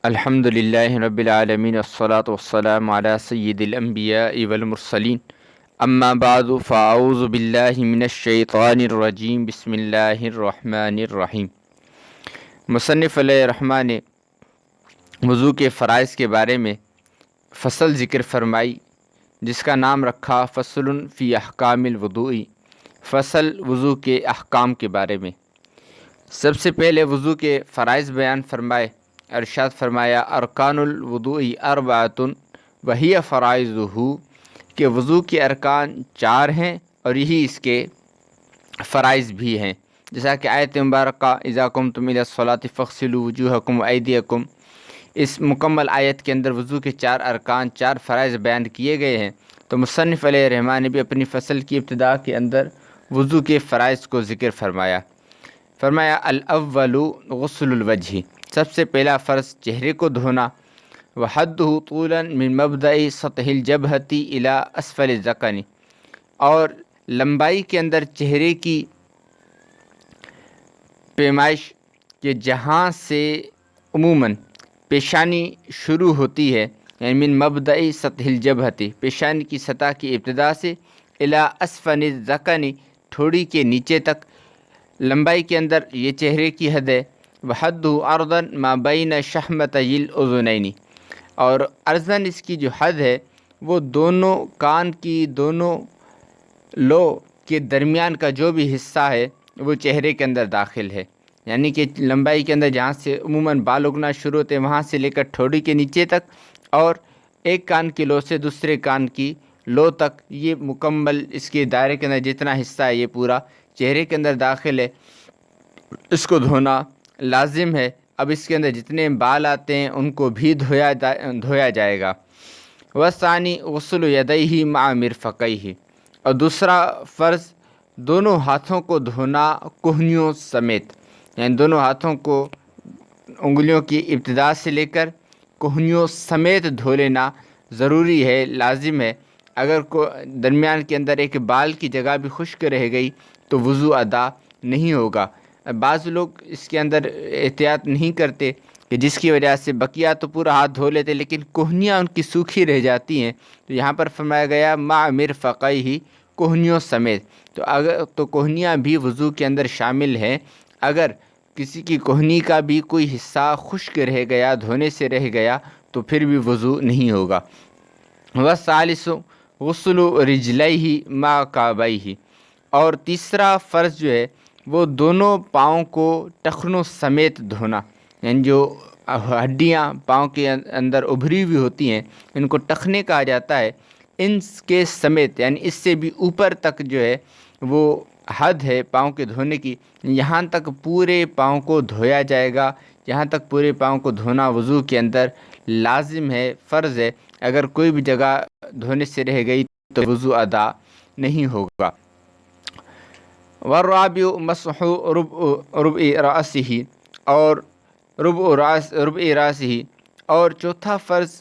الحمد للہ رب العالمین والصلاة والسلام علی سید الانبیاء والمرسلین اما بعد فاعوذ باللہ من الشیطان الرجیم بسم اللہ الرحمن الرحیم۔ مصنف علیہ الرحمٰن نے وضو کے فرائض کے بارے میں فصل ذکر فرمائی جس کا نام رکھا فصل فی احکام الوضوء، فصل وضو کے احکام کے بارے میں۔ سب سے پہلے وضو کے فرائض بیان فرمائے، ارشاد فرمایا ارکان الوضوء اربعۃ وہی فرائضہ، کہ وضو کے ارکان 4 ہیں اور یہی اس کے فرائض بھی ہیں، جیسا کہ آیت مبارکہ اذا قمتم الی الصلاۃ فاغسلوا وجوہکم وایدیکم، اس مکمل آیت کے اندر وضو کے 4 ارکان 4 فرائض بیان کیے گئے ہیں۔ تو مصنف علیہ الرحمٰن نے بھی اپنی فصل کی ابتدا کے اندر وضو کے فرائض کو ذکر فرمایا الاول غسل الوجہ، سب سے پہلا فرض چہرے کو دھونا، وحدہ طولا من مبدأ سطح الجبہۃ الی اسفل الذقن، اور لمبائی کے اندر چہرے کی پیمائش کہ جہاں سے عموماً پیشانی شروع ہوتی ہے، یعنی من مبدأ سطح الجبہۃ، پیشانی کی سطح کی ابتدا سے الی اسفل الذقن، ٹھوڑی کے نیچے تک لمبائی کے اندر یہ چہرے کی حد ہے۔ وحدہ عرضاً ما بین شحمتی الاذنین، اور عرضاً اس کی جو حد ہے وہ دونوں کان کی دونوں لو کے درمیان کا جو بھی حصہ ہے وہ چہرے کے اندر داخل ہے، یعنی کہ لمبائی کے اندر جہاں سے عموماً بال اگنا شروع ہوتے ہیں وہاں سے لے کر ٹھوڑی کے نیچے تک، اور ایک کان کی لو سے دوسرے کان کی لو تک، یہ مکمل اس کے دائرے کے اندر جتنا حصہ ہے یہ پورا چہرے کے اندر داخل ہے، اس کو دھونا لازم ہے۔ اب اس کے اندر جتنے بال آتے ہیں ان کو بھی دھویا جائے گا۔ والثانی غسل یدیہ مع مرفقیہ، اور دوسرا فرض دونوں ہاتھوں کو دھونا کہنیوں سمیت، یعنی دونوں ہاتھوں کو انگلیوں کی ابتدا سے لے کر کہنیوں سمیت دھو لینا ضروری ہے، لازم ہے۔ اگر درمیان کے اندر ایک بال کی جگہ بھی خشک رہ گئی تو وضو ادا نہیں ہوگا۔ بعض لوگ اس کے اندر احتیاط نہیں کرتے کہ جس کی وجہ سے بقیہ تو پورا ہاتھ دھو لیتے لیکن کوہنیاں ان کی سوکھی رہ جاتی ہیں، تو یہاں پر فرمایا گیا مع مرفقیہ، کوہنیوں سمیت، تو کوہنیاں بھی وضو کے اندر شامل ہیں۔ اگر کسی کی کوہنی کا بھی کوئی حصہ خشک رہ گیا، دھونے سے رہ گیا، تو پھر بھی وضو نہیں ہوگا۔ والثالث غسل رجلیہ مع کعبیہ، اور تیسرا فرض جو ہے وہ دونوں پاؤں کو ٹخنوں سمیت دھونا، یعنی جو ہڈیاں پاؤں کے اندر ابھری ہوئی ہوتی ہیں ان کو ٹخنے کہا جاتا ہے، ان کے سمیت، یعنی اس سے بھی اوپر تک جو ہے وہ حد ہے پاؤں کے دھونے کی، یہاں تک پورے پاؤں کو دھویا جائے گا، یہاں تک پورے پاؤں کو دھونا وضو کے اندر لازم ہے، فرض ہے۔ اگر کوئی بھی جگہ دھونے سے رہ گئی تو وضو ادا نہیں ہوگا۔ والرابع مسح ربع رأسہ، اور ربع رأسہ، اور چوتھا فرض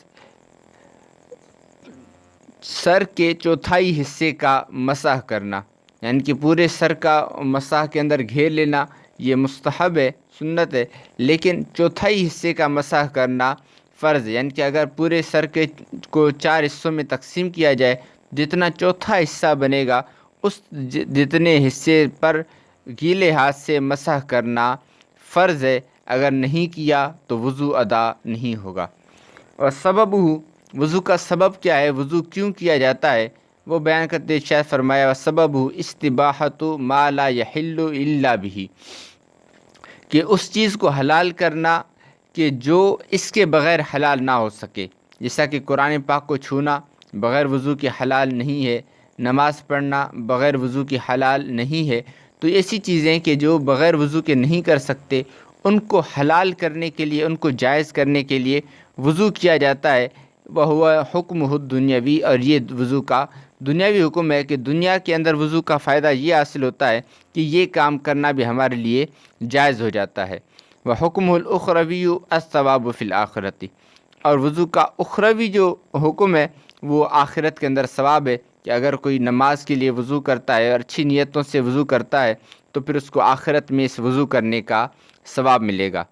سر کے چوتھائی حصے کا مسح کرنا، یعنی کہ پورے سر کا مسح کے اندر گھیر لینا یہ مستحب ہے، سنت ہے، لیکن چوتھائی حصے کا مسح کرنا فرض ہے، یعنی کہ اگر پورے سر کے کو 4 حصوں میں تقسیم کیا جائے، جتنا چوتھا حصہ بنے گا اس جتنے حصے پر گیلے ہاتھ سے مسح کرنا فرض ہے، اگر نہیں کیا تو وضو ادا نہیں ہوگا۔ اور وضو کا سبب کیا ہے، وضو کیوں کیا جاتا ہے، وہ بیان کرتے شاید فرمایا سبب استباحۃ ما لا یحل الا بہ، کہ اس چیز کو حلال کرنا کہ جو اس کے بغیر حلال نہ ہو سکے، جیسا کہ قرآن پاک کو چھونا بغیر وضو کے حلال نہیں ہے، نماز پڑھنا بغیر وضو کے حلال نہیں ہے، تو ایسی چیزیں کہ جو بغیر وضو کے نہیں کر سکتے ان کو حلال کرنے کے لیے، ان کو جائز کرنے کے لیے وضو کیا جاتا ہے۔ وہو حکمہ الدنیوی، اور یہ وضو کا دنیاوی حکم ہے کہ دنیا کے اندر وضو کا فائدہ یہ حاصل ہوتا ہے کہ یہ کام کرنا بھی ہمارے لیے جائز ہو جاتا ہے۔ وحکمہ الاخروی الثواب فی الآخرۃ، اور وضو کا اخروی جو حکم ہے وہ آخرت کے اندر ثواب ہے، کہ اگر کوئی نماز کے لیے وضو کرتا ہے اور اچھی نیتوں سے وضو کرتا ہے تو پھر اس کو آخرت میں اس وضو کرنے کا ثواب ملے گا۔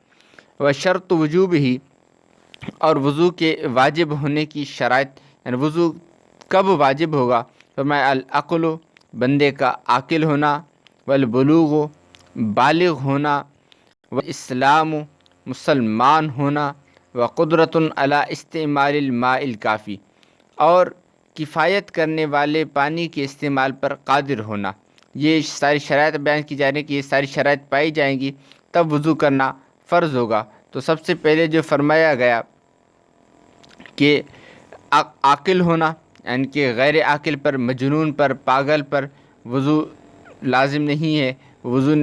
وشرط وجوب ہی، اور وضو کے واجب ہونے کی شرائط، یعنی وضو کب واجب ہوگا؟ فرمایا العقل، بندے کا عاقل ہونا، والبلوغ، بالغ ہونا، والاسلام، مسلمان ہونا، وقدرۃ علی استعمال الماء الکافی، اور کفایت کرنے والے پانی کے استعمال پر قادر ہونا۔ یہ ساری شرائط بیان کی جا رہی ہیں کہ یہ ساری شرائط پائی جائیں گی تب وضو کرنا فرض ہوگا۔ تو سب سے پہلے جو فرمایا گیا کہ عاقل ہونا، یعنی کہ غیر عاقل پر، مجنون پر، پاگل پر وضو لازم نہیں ہے، وضو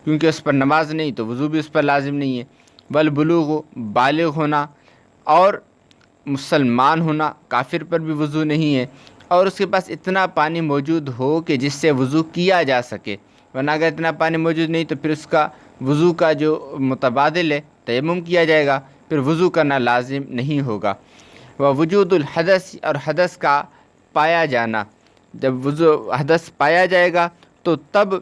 کیونکہ اس پر نماز نہیں تو وضو بھی اس پر لازم نہیں ہے۔ والبلوغ، بالغ ہونا، اور مسلمان ہونا، کافر پر بھی وضو نہیں ہے، اور اس کے پاس اتنا پانی موجود ہو کہ جس سے وضو کیا جا سکے، ورنہ اگر اتنا پانی موجود نہیں تو پھر اس کا وضو کا جو متبادل ہے تیمم کیا جائے گا، پھر وضو کرنا لازم نہیں ہوگا۔ وجود الحدث، اور حدث کا پایا جانا، جب حدث پایا جائے گا تو تب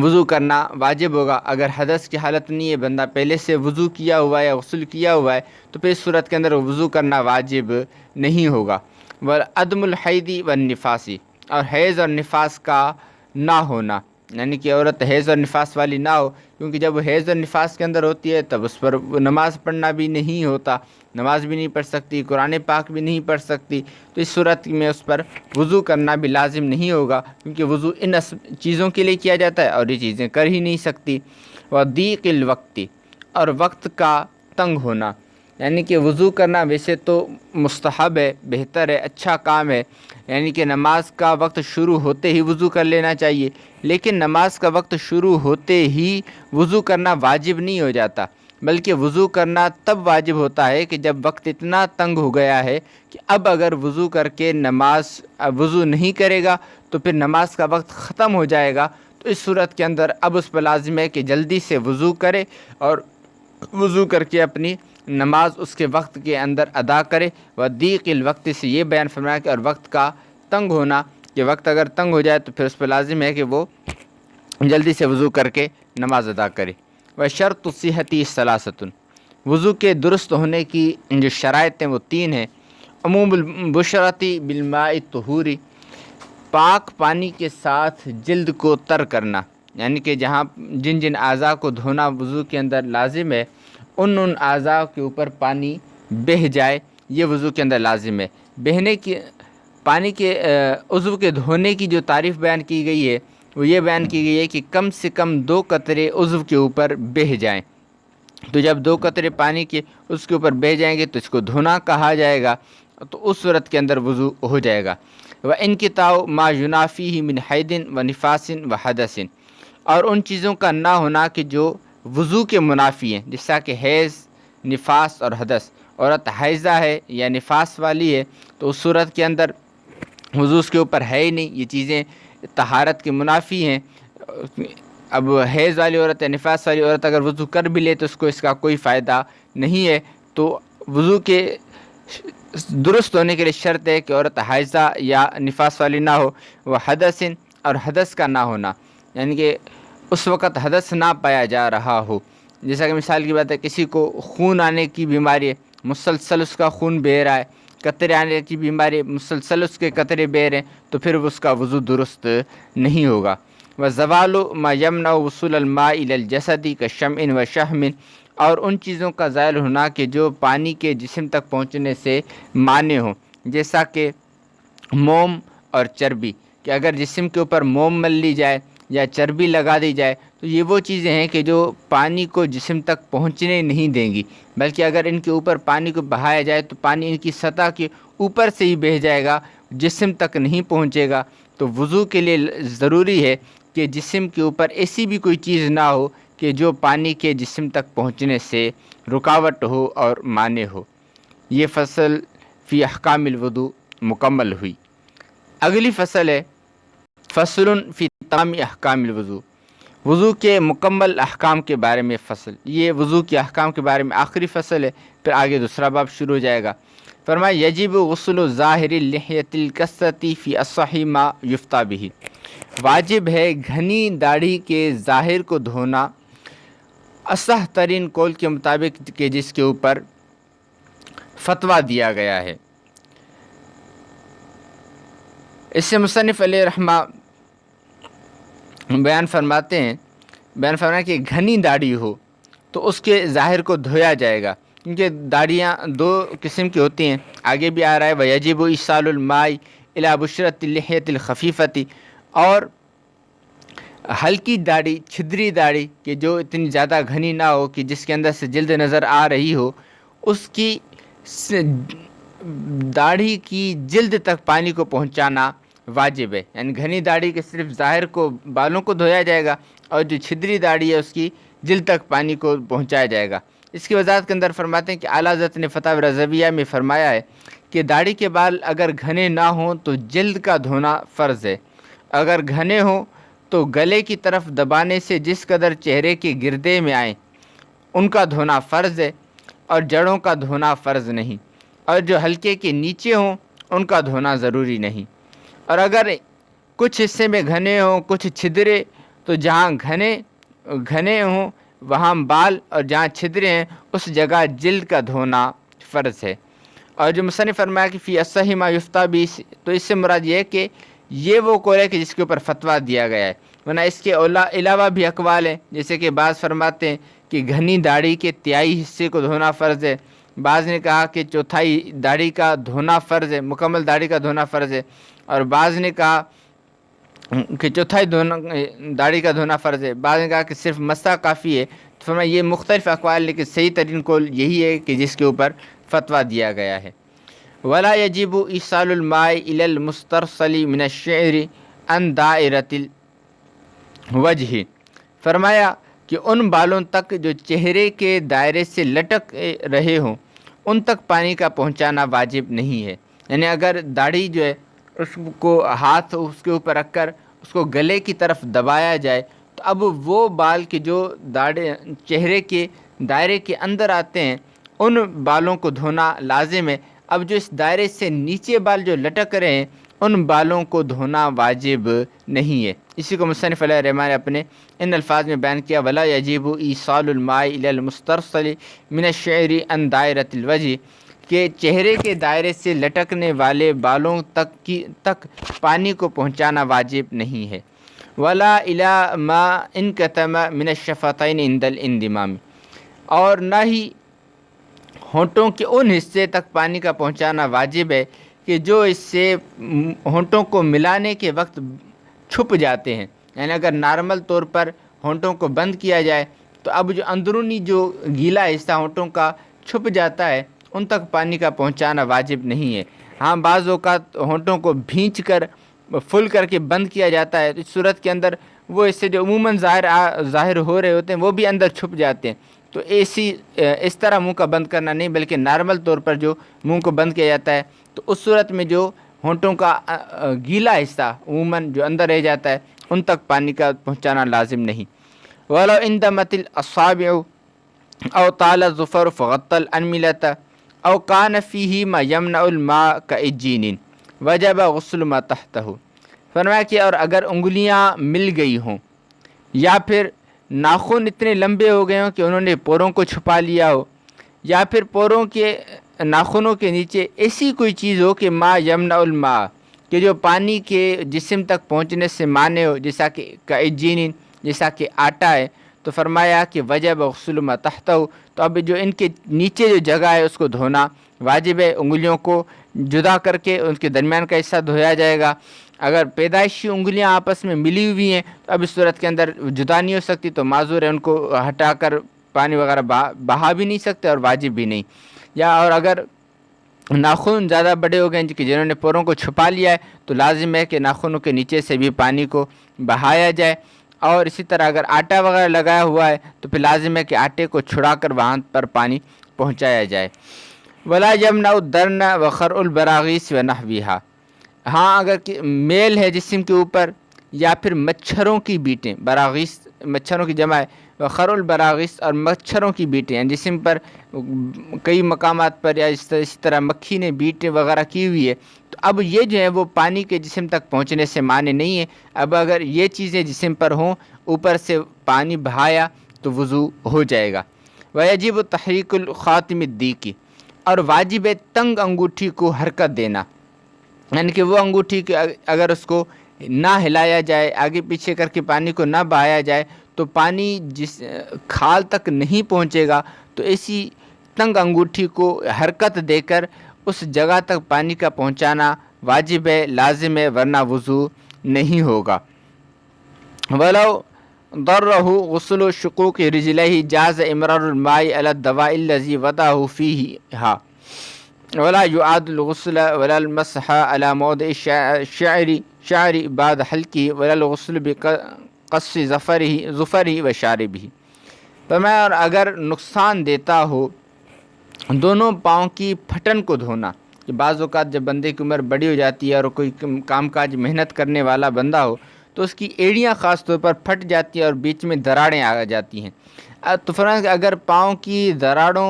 وضو کرنا واجب ہوگا۔ اگر حدث کی حالت نہیں ہے، بندہ پہلے سے وضو کیا ہوا ہے یا غسل کیا ہوا ہے، تو پھر اس صورت کے اندر وضو کرنا واجب نہیں ہوگا۔ وعدم الحیض والنفاس، اور حیض اور نفاس کا نہ ہونا، یعنی کہ عورت حیض اور نفاس والی نہ ہو، کیونکہ جب وہ حیض اور نفاس کے اندر ہوتی ہے تب اس پر نماز پڑھنا بھی نہیں ہوتا، نماز بھی نہیں پڑھ سکتی، قرآن پاک بھی نہیں پڑھ سکتی، تو اس صورت میں اس پر وضو کرنا بھی لازم نہیں ہوگا، کیونکہ وضو ان چیزوں کے لیے کیا جاتا ہے اور یہ چیزیں کر ہی نہیں سکتی۔ وضیق الوقت، اور وقت کا تنگ ہونا، یعنی کہ وضو کرنا ویسے تو مستحب ہے، بہتر ہے، اچھا کام ہے، یعنی کہ نماز کا وقت شروع ہوتے ہی وضو کر لینا چاہیے، لیکن نماز کا وقت شروع ہوتے ہی وضو کرنا واجب نہیں ہو جاتا، بلکہ وضو کرنا تب واجب ہوتا ہے کہ جب وقت اتنا تنگ ہو گیا ہے کہ اب اگر وضو کر کے وضو نہیں کرے گا تو پھر نماز کا وقت ختم ہو جائے گا، تو اس صورت کے اندر اب اس پر لازم ہے کہ جلدی سے وضو کرے اور وضو کر کے اپنی نماز اس کے وقت کے اندر ادا کرے۔ وضیق الوقت سے یہ بیان فرمایا کہ اور وقت کا تنگ ہونا، کہ وقت اگر تنگ ہو جائے تو پھر اس پہ لازم ہے کہ وہ جلدی سے وضو کر کے نماز ادا کرے۔ وشرط الصحۃ ثلاثۃ، وضو کے درست ہونے کی جو شرائط ہیں وہ 3 ہیں۔ عموم البشرۃ بالماء الطہور، پاک پانی کے ساتھ جلد کو تر کرنا، یعنی کہ جن جن اعضاء کو دھونا وضو کے اندر لازم ہے ان اعضاء کے اوپر پانی بہہ جائے، یہ وضو کے اندر لازم ہے۔ بہنے کی پانی کے عضو کے دھونے کی جو تعریف بیان کی گئی ہے وہ یہ بیان کی گئی ہے کہ کم سے کم 2 قطرے عضو کے اوپر بہہ جائیں، تو جب 2 قطرے پانی کے اس کے اوپر بہہ جائیں گے تو اس کو دھونا کہا جائے گا، تو اس صورت کے اندر وضو ہو جائے گا۔ وانقطاع ما ینافیہ من حیض و نفاس و حدث، اور ان چیزوں کا نہ ہونا کہ جو وضو کے منافی ہیں، جیسا کہ حیض، نفاس اور حدث۔ عورت حیضہ ہے یا نفاس والی ہے تو اس صورت کے اندر وضو اس کے اوپر ہے ہی نہیں، یہ چیزیں طہارت کے منافی ہیں۔ اب حیض والی عورت یا نفاس والی عورت اگر وضو کر بھی لے تو اس کو اس کا کوئی فائدہ نہیں ہے، تو وضو کے درست ہونے کے لیے شرط ہے کہ عورت حیضہ یا نفاس والی نہ ہو۔ وہ حدث، اور حدث کا نہ ہونا، یعنی کہ اس وقت حدث نہ پایا جا رہا ہو، جیسا کہ مثال کی بات ہے کسی کو خون آنے کی بیماری ہے، مسلسل اس کا خون بہہ رہا ہے، قطرے آنے کی بیماری ہے، مسلسل اس کے قطرے بہہ رہے ہیں، تو پھر اس کا وضو درست نہیں ہوگا۔ وزوال ما یمنع وصول الماء الی الجسد کشمع وشحم، اور ان چیزوں کا زائل ہونا کہ جو پانی کے جسم تک پہنچنے سے مانع ہوں، جیسا کہ موم اور چربی، کہ اگر جسم کے اوپر موم مل لی جائے یا چربی لگا دی جائے تو یہ وہ چیزیں ہیں کہ جو پانی کو جسم تک پہنچنے نہیں دیں گی، بلکہ اگر ان کے اوپر پانی کو بہایا جائے تو پانی ان کی سطح کے اوپر سے ہی بہہ جائے گا، جسم تک نہیں پہنچے گا۔ تو وضو کے لیے ضروری ہے کہ جسم کے اوپر ایسی بھی کوئی چیز نہ ہو کہ جو پانی کے جسم تک پہنچنے سے رکاوٹ ہو اور مانع ہو۔ یہ فصل فی احکام الوضو مکمل ہوئی۔ اگلی فصل ہے فصل فی تمام احکام الوضو، وضو کے مکمل احکام کے بارے میں فصل۔ یہ وضو کے احکام کے بارے میں آخری فصل ہے، پھر آگے دوسرا باب شروع ہو جائے گا۔ فرمایا یجب غسل ظاہر اللحیۃ الکثرۃ فی اصح ما یفتیٰ بہ، واجب ہے گھنی داڑھی کے ظاہر کو دھونا اصح ترین قول کے مطابق کہ جس کے اوپر فتویٰ دیا گیا ہے۔ اس سے مصنف علیہ رحمہ بیان فرماتے کہ گھنی داڑھی ہو تو اس کے ظاہر کو دھویا جائے گا، کیونکہ داڑھیاں دو قسم کی ہوتی ہیں، آگے بھی آ رہا ہے وَيَجِبُ إِيصَالُ الْمَاءِ إِلَى بُشْرَةِ اللِّحْيَةِ الْخَفِيفَةِ، اور ہلکی داڑھی، چھدری داڑھی کہ جو اتنی زیادہ گھنی نہ ہو کہ جس کے اندر سے جلد نظر آ رہی ہو، اس کی داڑھی کی جلد تک پانی کو پہنچانا واجب ہے۔ یعنی گھنی داڑھی کے صرف ظاہر کو، بالوں کو دھویا جائے گا، اور جو چھدری داڑھی ہے اس کی جلد تک پانی کو پہنچایا جائے گا۔ اس کی وضاحت کے اندر فرماتے ہیں کہ اعلیٰ حضرت نے فتاوی رضویہ میں فرمایا ہے کہ داڑھی کے بال اگر گھنے نہ ہوں تو جلد کا دھونا فرض ہے، اگر گھنے ہوں تو گلے کی طرف دبانے سے جس قدر چہرے کے گردے میں آئیں ان کا دھونا فرض ہے، اور جڑوں کا دھونا فرض نہیں، اور جو ہلکے کے نیچے ہوں ان کا دھونا ضروری نہیں۔ اور اگر کچھ حصے میں گھنے ہوں کچھ چھدرے تو جہاں گھنے ہوں وہاں بال، اور جہاں چھدرے ہیں اس جگہ جلد کا دھونا فرض ہے۔ اور جو مصنف فرمایا کہ فی اصح ما یفتیٰ بھی، تو اس سے مراد یہ ہے کہ یہ وہ قول ہے کہ جس کے اوپر فتویٰ دیا گیا ہے، ورنہ اس کے علاوہ بھی اقوال ہیں، جیسے کہ بعض فرماتے ہیں کہ گھنی داڑھی کے تہائی حصے کو دھونا فرض ہے، بعض نے کہا کہ چوتھائی داڑھی کا دھونا فرض ہے، مکمل داڑھی کا دھونا فرض ہے، اور بعض نے کہا کہ چوتھائی داڑھی کا دھونا فرض ہے، بعض نے کہا کہ صرف مسح کافی ہے۔ تو فرمایا یہ مختلف اقوال، لیکن صحیح ترین قول یہی ہے کہ جس کے اوپر فتویٰ دیا گیا ہے۔ ولا يجب ایصال الماء الى المسترسل من الشعر عن دائرۃ الوجہ، فرمایا کہ ان بالوں تک جو چہرے کے دائرے سے لٹک رہے ہوں ان تک پانی کا پہنچانا واجب نہیں ہے۔ یعنی اگر داڑھی جو ہے اس کو ہاتھ اس کے اوپر رکھ کر اس کو گلے کی طرف دبایا جائے تو اب وہ بال کے جو چہرے کے دائرے کے اندر آتے ہیں ان بالوں کو دھونا لازم ہے۔ اب جو اس دائرے سے نیچے بال جو لٹک رہے ہیں ان بالوں کو دھونا واجب نہیں ہے۔ اسی کو مصنف علیہ الرحمہ نے اپنے ان الفاظ میں بیان کیا ولا یجب ایصال الماء الی المسترسل من الشعر عن دائرۃ الوجہ، کہ چہرے کے دائرے سے لٹکنے والے بالوں تک پانی کو پہنچانا واجب نہیں ہے۔ ولا الی ما انکتم من الشفتین عند الاندمام، اور نہ ہی ہونٹوں کے ان حصے تک پانی کا پہنچانا واجب ہے کہ جو اس سے ہونٹوں کو ملانے کے وقت چھپ جاتے ہیں۔ یعنی اگر نارمل طور پر ہونٹوں کو بند کیا جائے تو اب جو اندرونی جو گیلا حصہ ہونٹوں کا چھپ جاتا ہے ان تک پانی کا پہنچانا واجب نہیں ہے۔ ہاں بعض اوقات ہونٹوں کو بھینچ کر فل کر کے بند کیا جاتا ہے، تو اس صورت کے اندر وہ اس سے جو عموماً ظاہر ہو رہے ہوتے ہیں وہ بھی اندر چھپ جاتے ہیں، تو اس طرح منہ کا بند کرنا نہیں، بلکہ نارمل طور پر جو منہ کو بند کیا جاتا ہے تو اس صورت میں جو ہونٹوں کا گیلا حصہ عموماً جو اندر رہ جاتا ہے ان تک پانی کا پہنچانا لازم نہیں۔ وَلَوْ اِنْدَمَتِ الْأَصَابِعُ أَوْ طَالَ الظُّفَرُ فَغَطَّ الْأَنْمِلَةَ أَوْ كَانَ فِيهِ مَا يَمْنَعُ الْمَاءَ كَإِجِّينٍ وَجَبَ غُسْلُ مَا تَحْتَهُ، فرمایا کہ اور اگر انگلیاں مل گئی ہوں یا پھر ناخن اتنے لمبے ہو گئے ہوں کہ انہوں نے پوروں کو چھپا لیا ہو، یا پھر پوروں کے ناخنوں کے نیچے ایسی کوئی چیز ہو کہ ما یمنع الماء، کہ جو پانی کے جسم تک پہنچنے سے مانع ہو، جیسا کہ کعجین، جیسا کہ آٹا ہے، تو فرمایا کہ وجب غسل ما تحتہ، تو اب جو ان کے نیچے جو جگہ ہے اس کو دھونا واجب ہے۔ انگلیوں کو جدا کر کے ان کے درمیان کا حصہ دھویا جائے گا۔ اگر پیدائشی انگلیاں آپس میں ملی ہوئی ہیں تو اب اس صورت کے اندر جدا نہیں ہو سکتی، تو معذور ہے، ان کو ہٹا کر پانی وغیرہ بہا بھی نہیں سکتے اور واجب بھی نہیں۔ یا اور اگر ناخن زیادہ بڑے ہو گئے کہ جنہوں نے پوروں کو چھپا لیا ہے تو لازم ہے کہ ناخنوں کے نیچے سے بھی پانی کو بہایا جائے۔ اور اسی طرح اگر آٹا وغیرہ لگایا ہوا ہے تو پھر لازم ہے کہ آٹے کو چھڑا کر وہاں پر پانی پہنچایا جائے۔ ولا یمنع الدرن وخرع البراغیث ونحوها، ہاں اگر میل ہے جسم کے اوپر یا پھر مچھروں کی بیٹیں، براغیث مچھروں کی جمع ہے، وخرع البراغیث اور مچھروں کی بیٹیں ہیں جسم پر کئی مقامات پر، یا اسی طرح مکھی نے بیٹیں وغیرہ کی ہوئی ہے، تو اب یہ جو ہے وہ پانی کے جسم تک پہنچنے سے مانع نہیں ہے۔ اب اگر یہ چیزیں جسم پر ہوں اوپر سے پانی بہایا تو وضو ہو جائے گا۔ وَيَجِبُ تَحْرِيكُ الْخَاتِمِ الدِّيقِ، اور واجب ہے تنگ انگوٹھی کو حرکت دینا، یعنی کہ وہ انگوٹھی کہ اگر اس کو نہ ہلایا جائے، آگے پیچھے کر کے پانی کو نہ بہایا جائے تو پانی جس کھال تک نہیں پہنچے گا، تو ایسی تنگ انگوٹھی کو حرکت دے کر اس جگہ تک پانی کا پہنچانا واجب ہے، لازم ہے، ورنہ وضو نہیں ہوگا۔ ولو ضرہ غسل شقوق رجلہ جاز امرار الماء علی الدواء الذی وضعہ فیہا ولا يعاد الغسل ولا المسح على موضع شعر بعد حلقه ولا الغسل بقص ظفره وشاربه۔ فرمایا اور اگر نقصان دیتا ہو دونوں پاؤں کی پھٹن کو دھونا، کہ بعض اوقات جب بندے کی عمر بڑی ہو جاتی ہے اور کوئی کام کاج محنت کرنے والا بندہ ہو تو اس کی ایڑیاں خاص طور پر پھٹ جاتی ہیں اور بیچ میں دراڑیں آ جاتی ہیں، تو فرمایا کہ اگر پاؤں کی دراڑوں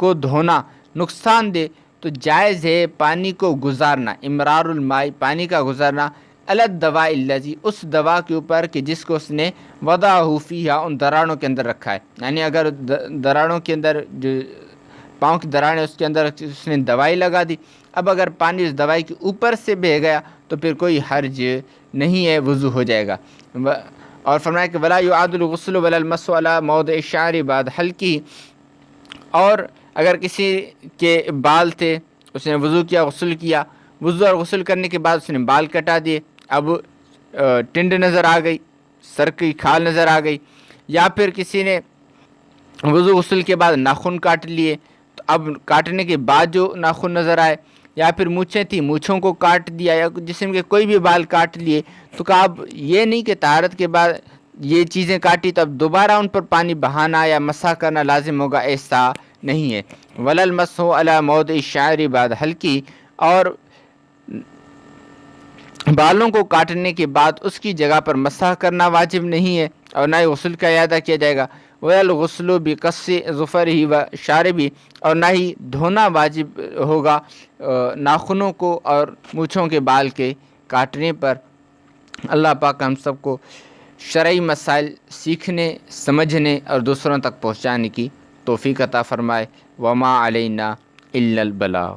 کو دھونا نقصان دے تو جائز ہے پانی کو گزارنا، امرار الماء پانی کا گزارنا، علی الدواء الذی اس دوا کے اوپر کہ جس کو اس نے وضعہ فیہا ان دراڑوں کے اندر رکھا ہے، یعنی اگر دراڑوں کے اندر جو پاؤں کی دراڑیں اس کے اندر اس نے دوائی لگا دی، اب اگر پانی اس دوائی کے اوپر سے بہہ گیا تو پھر کوئی حرج نہیں ہے، وضو ہو جائے گا۔ اور فرمایا کہ ولا یعاد الغسل ولا المسح علی موضع الشعر بعد حلقہ، اور اگر کسی کے بال تھے اس نے وضو کیا، غسل کیا، وضو اور غسل کرنے کے بعد اس نے بال کٹا دیے، اب ٹنڈ نظر آ گئی، سر کی کھال نظر آ گئی، یا پھر کسی نے وضو غسل کے بعد ناخن کاٹ لیے تو اب کاٹنے کے بعد جو ناخن نظر آئے، یا پھر مونچھیں تھیں مونچھوں کو کاٹ دیا، یا جسم کے کوئی بھی بال کاٹ لیے، تو کہا اب یہ نہیں کہ طہارت کے بعد یہ چیزیں کاٹی تو اب دوبارہ ان پر پانی بہانا یا مسح کرنا لازم ہوگا، ایسا نہیں ہے۔ ولا المسح علی موضع الشعر بعد حلقہ، اور بالوں کو کاٹنے کے بعد اس کی جگہ پر مسح کرنا واجب نہیں ہے، اور نہ ہی غسل کا اعادہ کیا جائے گا۔ ولا الغسل بقص ظفرہ وشاربہ، اور نہ ہی دھونا واجب ہوگا ناخنوں کو اور مونچھوں کے بال کے کاٹنے پر۔ اللہ پاک ہم سب کو شرعی مسائل سیکھنے، سمجھنے اور دوسروں تک پہنچانے کی توفیق عطا فرمائے۔ وما علینا الا البلاغ۔